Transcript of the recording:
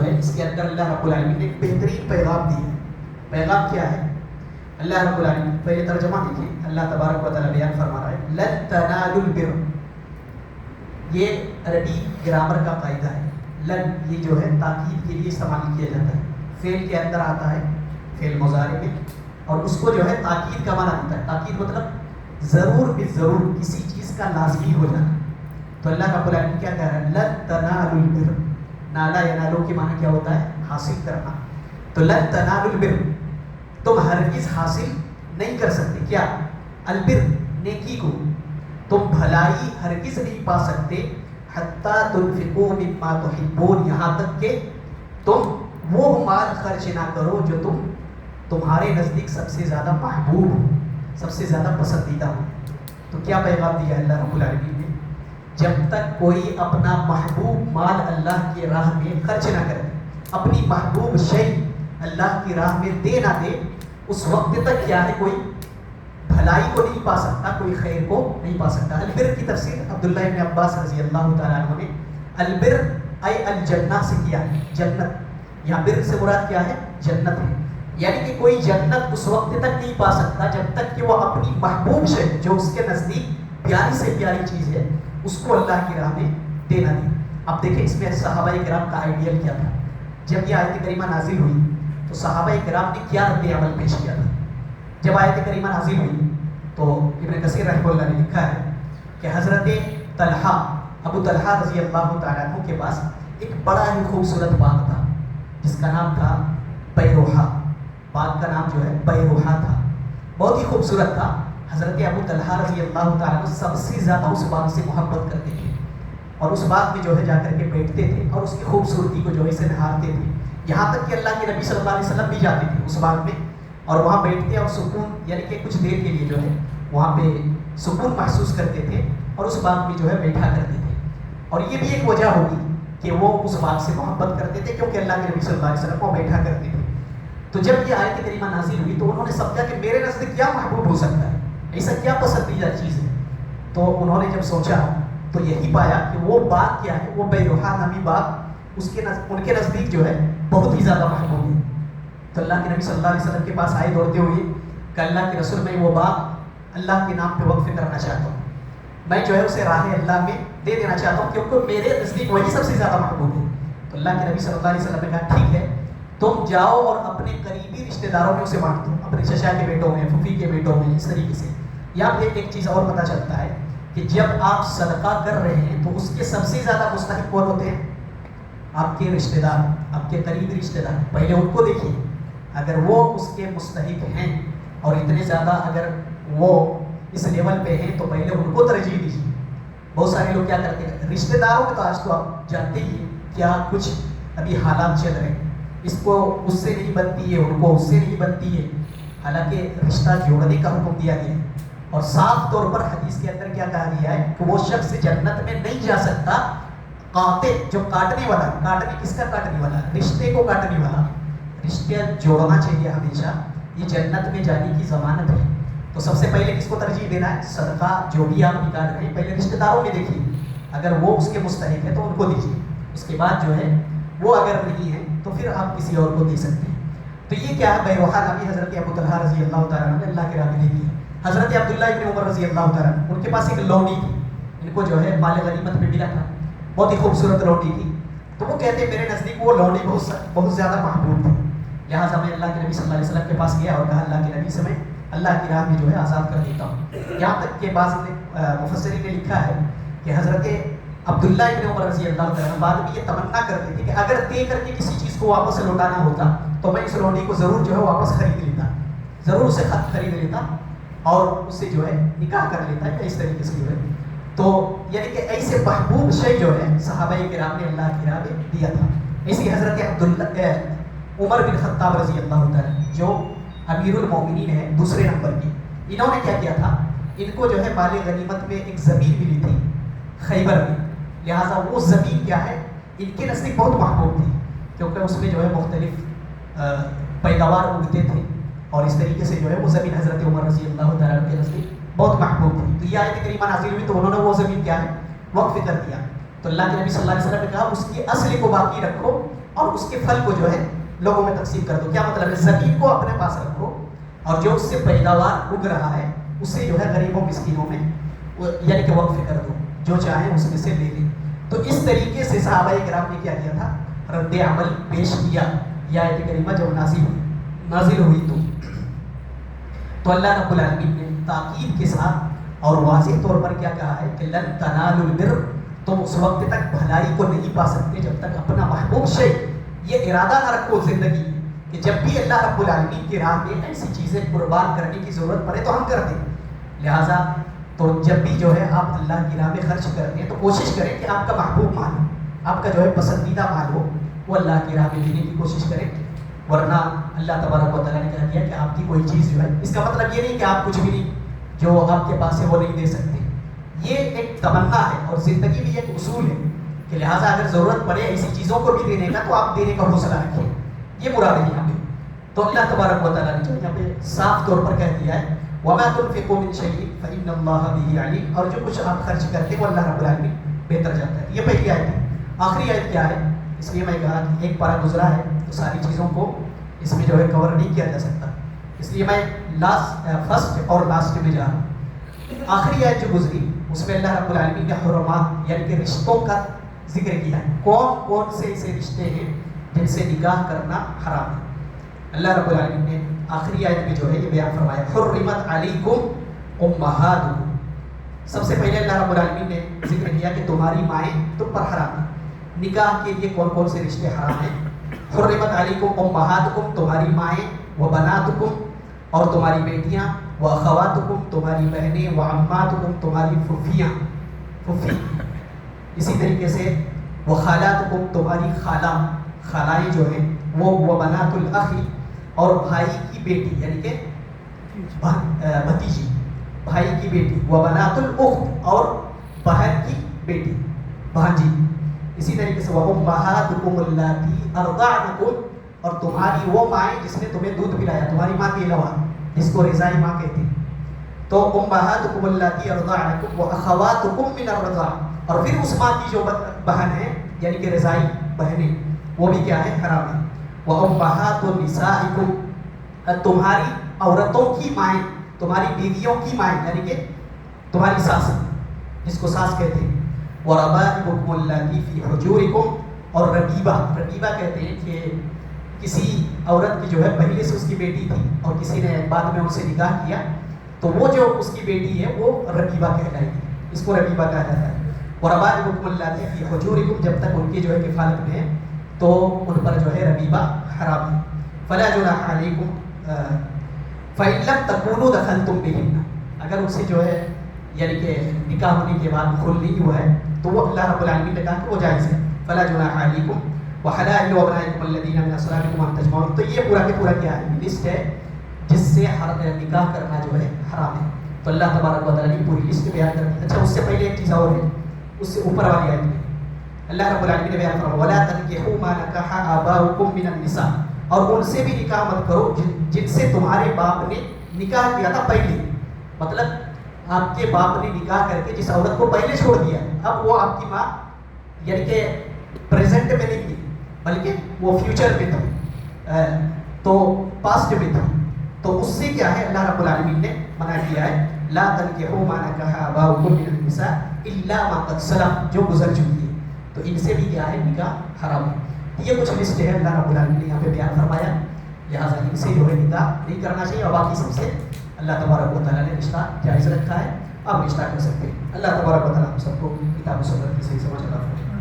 ہے اس کے اندر اللہ رب العالمین نے ایک بہترین پیغام دیا ہے. پیغام کیا ہے؟ اللہ رب العالمین پہلے ترجمہ دیکھیں. اللہ تبارک و تعالیٰ بیان فرما رہا ہے لن تنالوا البر. یہ عربی گرامر کا قاعدہ ہے. لن یہ جو ہے تاکید کے لیے استعمال کیا جاتا ہے. فعل کے اندر آتا ہے فعل مضارع میں, اور اس کو جو ہے تاکید کا معنی ہوتا ہے. تاکید مطلب ضرور بالضرور کسی چیز کا لازمی ہو جانا. تو اللہ رب العالمین کیا کہہ رہا ہے؟ لن تنالوا البر. نالا ینالو کے معنی کیا ہوتا ہے؟ حاصل کرنا. تو لن تنالوا البر, تم ہرگز حاصل نہیں کر سکتے. کیا؟ البر, نیکی کو. تم بھلائی ہرگز نہیں پا سکتے حتیٰ تنفقوا مما تحبون, یہاں تک کہ تم وہ مال خرچ نہ کرو جو تمہارے نزدیک سب سے زیادہ محبوب ہو, سب سے زیادہ پسندیدہ ہو. تو کیا پیغام دیا اللہ رب العالمین نے؟ جب تک کوئی اپنا محبوب مال اللہ کی راہ میں خرچ نہ کرے, اپنی محبوب شے اللہ کی راہ میں دے نہ دے, اس وقت تک کیا ہے کوئی بھلائی کو نہیں پا سکتا, کوئی خیر کو نہیں پا سکتا. البر کی تفسیر عبداللہ ابن عباس رضی اللہ تعالیٰ عنہ نے البر ای الجنہ سے کیا ہے, جنت. یہاں بر سے مراد کیا ہے؟ جنت ہے. یعنی کہ کوئی جنت اس وقت تک نہیں پا سکتا جب تک کہ وہ اپنی محبوب شے جو اس کے نزدیک پیاری سے پیاری چیز ہے اس کو اللہ کی راہ میں دے نہ دے. اب دیکھیں اس میں صحابہ کرام کا آئیڈیل کیا تھا. جب یہ آیت کریمہ نازل ہوئی تو صحابہ کرام نے کیا رد عمل پیش کیا تھا؟ جب آیت کریمہ نازل ہوئی تو ابن کثیر رحمہ اللہ نے لکھا ہے کہ حضرت طلحہ, ابو طلحہ رضی اللہ تعالیٰ عنہ کے پاس ایک بڑا ہی خوبصورت باغ تھا جس کا نام تھا بیروحہ. باغ کا نام جو ہے بیروحہ تھا, بہت ہی خوبصورت تھا. حضرت ابو طلحہ رضی اللہ تعالیٰ عنہ سب سے زیادہ اس باغ سے محبت کرتے تھے اور اس باغ میں جو ہے جا کر کے بیٹھتے تھے اور اس کی خوبصورتی کو جو ہے اسے نہارتے تھے. یہاں تک کہ اللہ کے نبی صلی اللہ علیہ وسلم بھی جاتے تھے اس باغ میں اور وہاں بیٹھتے اور سکون, یعنی کہ کچھ دیر کے لیے جو ہے وہاں پہ سکون محسوس کرتے تھے اور اس باغ میں جو ہے بیٹھا کرتے تھے. اور یہ بھی ایک وجہ ہوگی کہ وہ اس باغ سے محبت کرتے تھے کیونکہ اللہ کے نبی صلی اللہ علیہ وسلم کو بیٹھا کرتے تھے. تو جب یہ آیت کریمہ نازل ہوئی تو انہوں نے سمجھا کہ میرے نزدیک کیا محبوب ہو سکتا ہے, ایسا کیا پسندیدہ چیز ہے. تو انہوں نے جب سوچا تو یہی پایا کہ وہ باغ کیا ہے, وہ بیروحہ نامی باغ ان کے نزدیک جو ہے بہت ہی زیادہ محبوب ہے. تو اللہ کے نبی صلی اللہ علیہ وسلم کے پاس آئے دوڑتے ہوئے کہ اللہ کے رسول, میں وہ باغ اللہ کے نام پہ وقف کرنا چاہتا ہوں, میں جو ہے اسے راہ اللہ میں دے دینا چاہتا ہوں کیونکہ میرے نزدیک وہی سب سے زیادہ محبوب ہے. تو اللہ کے نبی صلی اللہ علیہ وسلم نے کہا ٹھیک ہے, تم جاؤ اور اپنے قریبی رشتہ داروں میں اسے بانٹ دو, اپنے چچا کے بیٹوں میں, پھوپھی کے بیٹوں میں, اس طریقے سے. یہاں پہ ایک چیز اور پتہ چلتا ہے کہ جب آپ صدقہ کر رہے ہیں تو اس کے سب سے زیادہ مستحق کون ہوتے ہیں؟ آپ کے رشتہ دار, آپ کے قریبی رشتہ دار. پہلے ان کو دیکھیے, اگر وہ اس کے مستحق ہیں اور اتنے زیادہ اگر وہ اس لیول پہ ہیں تو پہلے ان کو ترجیح دیجیے. بہت سارے لوگ کیا کرتے ہیں, رشتہ داروں کے تو آج تو آپ جانتے ہی کیا کچھ ابھی حالات چل رہے ہیں, اس کو اس سے نہیں بنتی ہے, ان کو اس سے نہیں بنتی ہے. حالانکہ رشتہ جوڑنے کا حکم دیا گیا ہے اور صاف طور پر حدیث کے اندر کیا کہا گیا ہے کہ وہ شخص جنت میں نہیں جا سکتا قاطع, جو کاٹنے والا. کاٹنے کس کا کاٹنے والا؟ رشتے کو کاٹنے والا. رشتے جوڑنا چاہیے ہمیشہ, یہ جنت میں جانے کی ضمانت ہے. تو سب سے پہلے کس کو ترجیح دینا ہے؟ صدقہ جو بھی آپ نکال رہے ہیں پہلے رشتہ داروں میں دیکھیے, اگر وہ اس کے مستحق ہے تو ان کو دیجیے. اس کے بعد جو ہے وہ اگر نہیں ہے تو پھر آپ کسی اور کو دے سکتے ہیں. تو یہ کیا ہے, بیروحہ نبی حضرت ابو طلحہ رضی اللہ تعالیٰ عنہ نے اللہ کے راہ میں دے دیا. حضرت عبداللہ ابن عمر رضی اللہ تعالیٰ عنہ, ان کے پاس ایک لونڈی تھی, ان کو جو ہے مال غنیمت میں ملا تھا, بہت ہی خوبصورت لونڈی تھی. تو وہ کہتے ہیں میرے نزدیک وہ لونڈی بہت زیادہ محبوب تھی, لہٰذا میں اللہ کے نبی صلی اللہ علیہ وسلم کے پاس گیا اور کہا اللہ کے نبی سے میں اللہ کی راہ میں جو ہے آزاد کر دیتا ہوں. یہاں تک کہ بعض مفسرین نے لکھا ہے کہ حضرت عبداللہ ابن عمر رضی اللہ تعالیٰ بعد میں یہ تمنا کرتے تھے کہ اگر دے کر کے کسی چیز کو واپس لوٹانا ہوتا تو میں اس لونڈی کو ضرور جو ہے واپس خرید لیتا, ضرور اسے خرید لیتا اور اس سے جو ہے نکاح کر لیتا ہے اس طریقے سے جو ہے. تو یعنی کہ ایسے محبوب شے جو ہے صحابہ کرام نے اللہ کی راہ میں دیا تھا. اسی حضرت عمر بن خطاب رضی اللہ تعالیٰ جو امیر المومنین ہیں دوسرے نمبر کی, انہوں نے کیا کیا تھا, ان کو جو ہے مال غنیمت میں ایک زمین ملی تھی خیبر میں, لہٰذا وہ زمین کیا ہے ان کے نزدیک بہت محبوب تھی کیونکہ اس میں جو ہے مختلف پیداوار اگتے تھے اور اس طریقے سے جو ہے وہ زمین حضرت عمر رضی اللہ تعالیٰ کے نزدیک بہت محبوب تھی. تو یہ آیت کریمہ نازل ہوئی تو انہوں نے وہ زمین کیا ہے وقف کر دیا. تو اللہ کے نبی صلی اللہ علیہ وسلم نے کہا اس کی اصل کو باقی رکھو, اور اس کے پھل کو جو ہے لوگوں میں تقسیم کر دو. کیا مطلب ہے؟ زمین کو اپنے پاس رکھو اور جو اس سے پیداوار اگ رہا ہے اسے جو ہے غریبوں مسکینوں میں یعنی کہ وقف کر دو، جو چاہیں اس میں سے لے لیں. تو اس طریقے سے صحابہ کرام نے کیا کیا تھا؟ رد عمل پیش کیا. یہ آیت کریمہ جب نازل ہوئی تو اللہ رب العالمین نے تاکید کے ساتھ اور واضح طور پر کیا کہا ہے کہ لن تنالوا البر، تم اس وقت تک بھلائی کو نہیں پا سکتے جب تک اپنا محبوب شے، یہ ارادہ نہ رکھو زندگی کہ جب بھی اللہ رب العالمین کی راہ میں ایسی چیزیں قربان کرنے کی ضرورت پڑے تو ہم کر دیں. لہٰذا تو جب بھی جو ہے آپ اللہ کی راہ میں خرچ کرتے ہیں تو کوشش کریں کہ آپ کا محبوب مال ہو، آپ کا جو ہے پسندیدہ مال ہو، وہ اللہ کی راہ میں دینے کی کوشش کریں. ورنہ اللہ تبارک و تعالیٰ نے کہا دیا کہ آپ کی کوئی چیز جو ہے، اس کا مطلب یہ نہیں کہ آپ کچھ بھی نہیں جو آپ کے پاس ہے وہ نہیں دے سکتے. یہ ایک تمنا ہے اور زندگی بھی ایک اصول ہے کہ لہٰذا اگر ضرورت پڑے ایسی چیزوں کو بھی دینے کا تو آپ دینے کا حوصلہ رکھیں. یہ مراد ہے یہاں پہ. تو اللہ تبارک و تعالیٰ نے جو یہاں پہ صاف طور پر کہہ دیا ہے وَمَا تُنْفِقُوا مِنْ شَيْءٍ فَإِنَّ اللَّهَ بِهِ عَلِيمٌ، اور جو کچھ آپ خرچ کرتے ہیں وہ اللہ رب العالمین بہتر جانتا ہے. یہ پہلی آیت ہے. آخری آیت کیا ہے؟ اس لیے میں کہا کہ ایک پارہ گزرا ہے تو ساری چیزوں کو اس میں جو ہے کور نہیں کیا جا سکتا، اس لیے میں فرسٹ اور لاسٹ میں جا رہا ہوں. آخری آیت جو گزری اس میں اللہ رب العالمین نے حرمات یعنی کہ رشتوں کا ذکر کیا ہے. کون کون سے ایسے رشتے ہیں جن سے نکاح کرنا حرام ہے؟ اللہ رب العالمین نے آخری آیت میں جو ہے یہ بیان فرمایا حرمت علیکم امہاتکم. سب سے پہلے اللہ رب العالمین نے ذکر کیا کہ تمہاری مائیں تم پر حرام ہیں. نکاح کے لیے کون کون سے رشتے حرام ہیں؟ حرمت علیکم امہاتکم، تمہاری مائیں، و بناتکم، اور تمہاری بیٹیاں، و اخواتکم، تمہاری بہنیں، و عماتکم، تمہاری پھوپھیاں پھوپھی. اسی طریقے سے و خالاتکم، تمہاری خالائیں جو ہیں وہ، و بنات الاخی، اور بھائی کی بیٹی یعنی کہ بھتیجی، بھائی کی بیٹی، و بنات الاخت، اور بہن کی بیٹی بھانجی. اسی طریقے سے وَأُمَّهَاتُكُمُ اللَّاتِي أَرْضَعْنَكُمْ، اور تمہاری وہ مائیں جس نے تمہیں دودھ پلایا، تمہاری ماں کے علاوہ جس کو رضائی ماں کہتے ہیں. تو أُمَّهَاتُكُمُ اللَّاتِي أَرْضَعْنَكُمْ وَأَخَوَاتُكُمْ مِنَ الرَّضَاعِ، اور پھر اس ماں کی جو بہن ہے یعنی کہ رضائی بہنیں وہ بھی کیا ہے؟ حرام ہے. وَأُمَّهَاتُ نِسَائِكُمْ، تمہاری عورتوں کی مائیں، تمہاری بیویوں کی مائیں یعنی کہ تمہاری ساس جس کو ساس کہتے ہیں. وَرَبَائِبُكُمُ اللَّاتِي فِي حُجُورِكُمْ، اور ربیبہ کہتے ہیں کہ کسی عورت کی جو ہے پہلے سے اس کی بیٹی تھی اور کسی نے بعد میں ان سے نکاح کیا تو وہ جو اس کی بیٹی ہے وہ ربیبہ کہلائے گی، اس کو ربیبہ کہا جاتا ہے. وَرَبَائِبُكُمُ اللَّاتِي فِي حُجُورِكُمْ، جب تک ان کی جو ہے کفالت میں ہے تو ان پر جو ہے ربیبہ حرام ہے. فَلَا جُنَاحَ عَلَيْكُمْ فَإِن لَمْ تَكُونُوا دَخَلْتُمْ بِهِنَّ، اگر اس سے جو ہے یعنی کہ نکاح ہونے کے بعد خل نہیں ہوا ہے تو وہ اللہ رب العالمین نے کہا کہ وہ جائز ہے. فَلَا جُنَاحَ عَلَيْكُمْ وَحَلَائِلُ أَبْنَائِكُمُ الَّذِينَ مِنْ أَصْلَابِكُمْ أَنْ تَجْمَعُوا. تو یہ پورا کے پورا کیا ہے؟ لسٹ ہے جس سے نکاح کرنا جو ہے حرام ہے. تو اللہ تبارک و تعالیٰ نے پوری لسٹ بیان کر دی. اچھا اس سے پہلے ایک چیز اور ہے، اس سے اوپر والی آیت میں اللہ رب العالمین نے بیان فرمایا وَلَا تَنكِحُوا مَا نَكَحَ آبَاؤُكُم مِّنَ النِّسَاءِ، اور ان سے بھی نکاح مت کرو جن سے تمہارے باپ نے نکاح کیا تھا پہلے. مطلب آپ کے باپ نے نکاح کر کے جس عورت کو پہلے چھوڑ دیا اب وہ آپ کی ماں یعنی کہ پریزنٹ میں نہیں تھی بلکہ وہ فیوچر میں تھی، تو پاسٹ میں تھی. تو اس سے کیا ہے اللہ رب العالمین نے منع کیا ہے لا تنكحوا ما نكح آباؤكم من النساء الا ما قد سلف، جو گزر چکی ہے. تو ان سے بھی کیا ہے؟ نکاح حرام ہے. یہ کچھ لسٹ ہے اللہ رب العالمین نے یہاں پہ بیان فرمایا. لہٰذا ان سے جو ہے نکاح نہیں کرنا چاہیے اور باقی سب سے اللہ تبارک و تعالیٰ نے رشتہ جائز رکھا ہے، آپ رشتہ کر سکتے ہیں. اللہ تبارک و تعالیٰ ہم سب کو کتاب و سنت کی صحیح سمجھ عطا فرمائے.